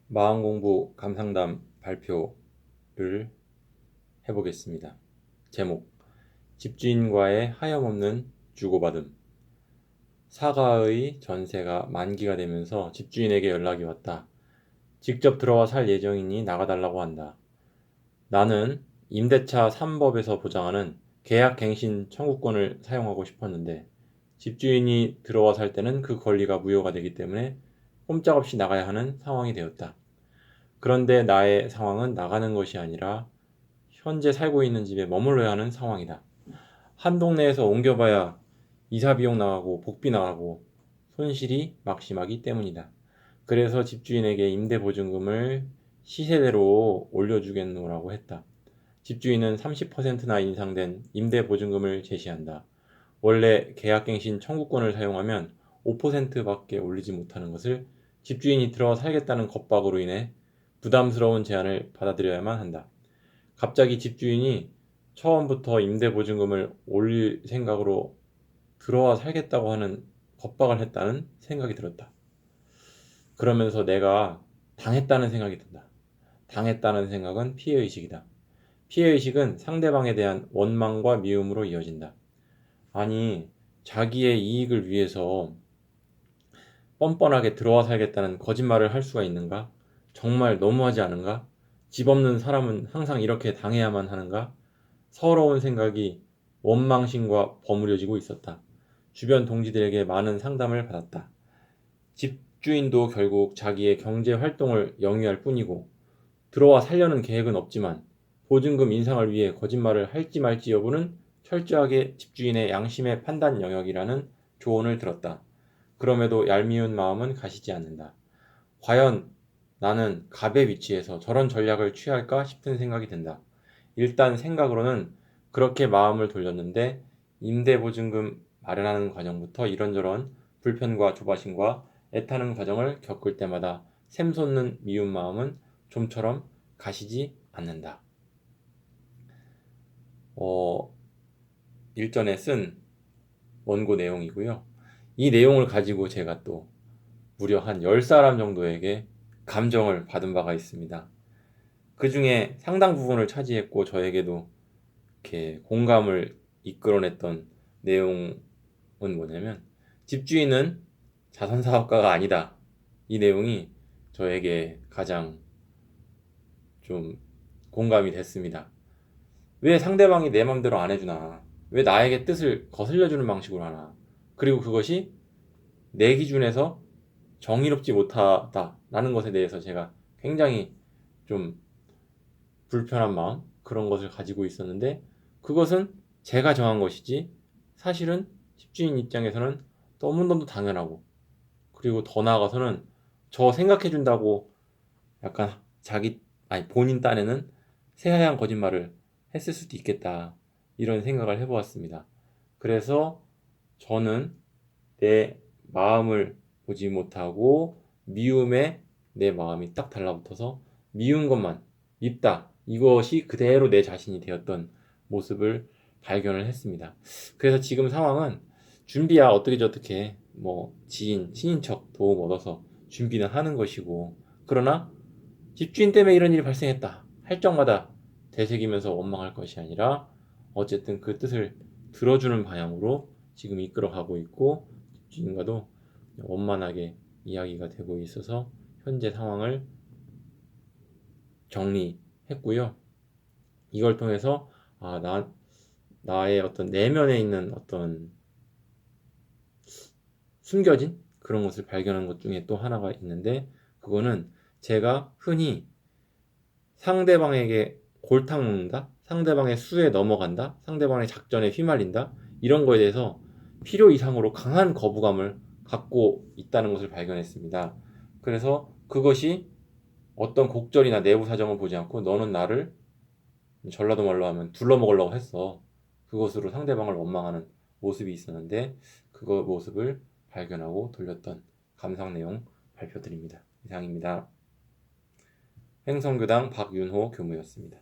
마음공부 감상담 발표를 해보겠습니다. 제목: 집주인과의 하염없는 주고받음. 사가의 전세가 만기가 되면서 집주인에게 연락이 왔다. 직접 들어와 살 예정이니 나가달라고 한다. 나는 임대차 3법에서 보장하는 계약갱신 청구권을 사용하고 싶었는데 집주인이 들어와 살 때는 그 권리가 무효가 되기 때문에 꼼짝없이 나가야 하는 상황이 되었다. 그런데 나의 상황은 나가는 것이 아니라 현재 살고 있는 집에 머물러야 하는 상황이다. 한 동네에서 옮겨봐야 이사 비용 나가고 복비 나가고 손실이 막심하기 때문이다. 그래서 집주인에게 임대보증금을 시세대로 올려주겠노라고 했다. 집주인은 30%나 인상된 임대보증금을 제시한다. 원래 계약갱신 청구권을 사용하면 5%밖에 올리지 못하는 것을 집주인이 들어와 살겠다는 겁박으로 인해 부담스러운 제안을 받아들여야만 한다. 갑자기 집주인이 처음부터 임대보증금을 올릴 생각으로 들어와 살겠다고 하는 겁박을 했다는 생각이 들었다. 그러면서 내가 당했다는 생각이 든다. 당했다는 생각은 피해의식이다. 피해의식은 상대방에 대한 원망과 미움으로 이어진다. 아니, 자기의 이익을 위해서 뻔뻔하게 들어와 살겠다는 거짓말을 할 수가 있는가? 정말 너무하지 않은가? 집 없는 사람은 항상 이렇게 당해야만 하는가? 서러운 생각이 원망심과 버무려지고 있었다. 주변 동지들에게 많은 상담을 받았다. 집주인도 결국 자기의 경제 활동을 영위할 뿐이고 들어와 살려는 계획은 없지만 보증금 인상을 위해 거짓말을 할지 말지 여부는 철저하게 집주인의 양심의 판단 영역이라는 조언을 들었다. 그럼에도 얄미운 마음은 가시지 않는다. 과연 나는 갑의 위치에서 저런 전략을 취할까 싶은 생각이 든다. 일단 생각으로는 그렇게 마음을 돌렸는데 임대보증금 마련하는 과정부터 이런저런 불편과 조바심과 애타는 과정을 겪을 때마다 샘솟는 미운 마음은 좀처럼 가시지 않는다. 일전에 쓴 원고 내용이고요. 이 내용을 가지고 제가 또 무려 한 10사람 정도에게 감정을 받은 바가 있습니다. 그 중에 상당 부분을 차지했고 저에게도 이렇게 공감을 이끌어냈던 내용은 뭐냐면 집주인은 자선사업가가 아니다. 이 내용이 저에게 가장 좀 공감이 됐습니다. 왜 상대방이 내 맘대로 안 해주나? 왜 나에게 뜻을 거슬려주는 방식으로 하나? 그리고 그것이 내 기준에서 정의롭지 못하다라는 것에 대해서 제가 굉장히 좀 불편한 마음, 그런 것을 가지고 있었는데 그것은 제가 정한 것이지 사실은 집주인 입장에서는 너무너무 당연하고, 그리고 더 나아가서는 저 생각해준다고 약간 본인 딴에는 새하얀 거짓말을 했을 수도 있겠다, 이런 생각을 해보았습니다. 그래서 저는 내 마음을 보지 못하고 미움에 내 마음이 딱 달라붙어서 미운 것만 밉다, 이것이 그대로 내 자신이 되었던 모습을 발견을 했습니다. 그래서 지금 상황은 준비야 어떻게 저떻게 뭐 지인, 친인척 도움 얻어서 준비는 하는 것이고, 그러나 집주인 때문에 이런 일이 발생했다 할 적마다 되새기면서 원망할 것이 아니라 어쨌든 그 뜻을 들어주는 방향으로 지금 이끌어가고 있고, 집주인과도 원만하게 이야기가 되고 있어서 현재 상황을 정리했고요. 이걸 통해서 나의 어떤 내면에 있는 어떤 숨겨진 그런 것을 발견한 것 중에 또 하나가 있는데, 그거는 제가 흔히 상대방에게 골탕 먹는다, 상대방의 수에 넘어간다, 상대방의 작전에 휘말린다, 이런 거에 대해서 필요 이상으로 강한 거부감을 갖고 있다는 것을 발견했습니다. 그래서 그것이 어떤 곡절이나 내부 사정을 보지 않고 너는 나를 전라도 말로 하면 둘러먹으려고 했어, 그것으로 상대방을 원망하는 모습이 있었는데 그거 모습을 발견하고 돌렸던 감상 내용 발표드립니다. 이상입니다. 횡성교당 박윤호 교무였습니다.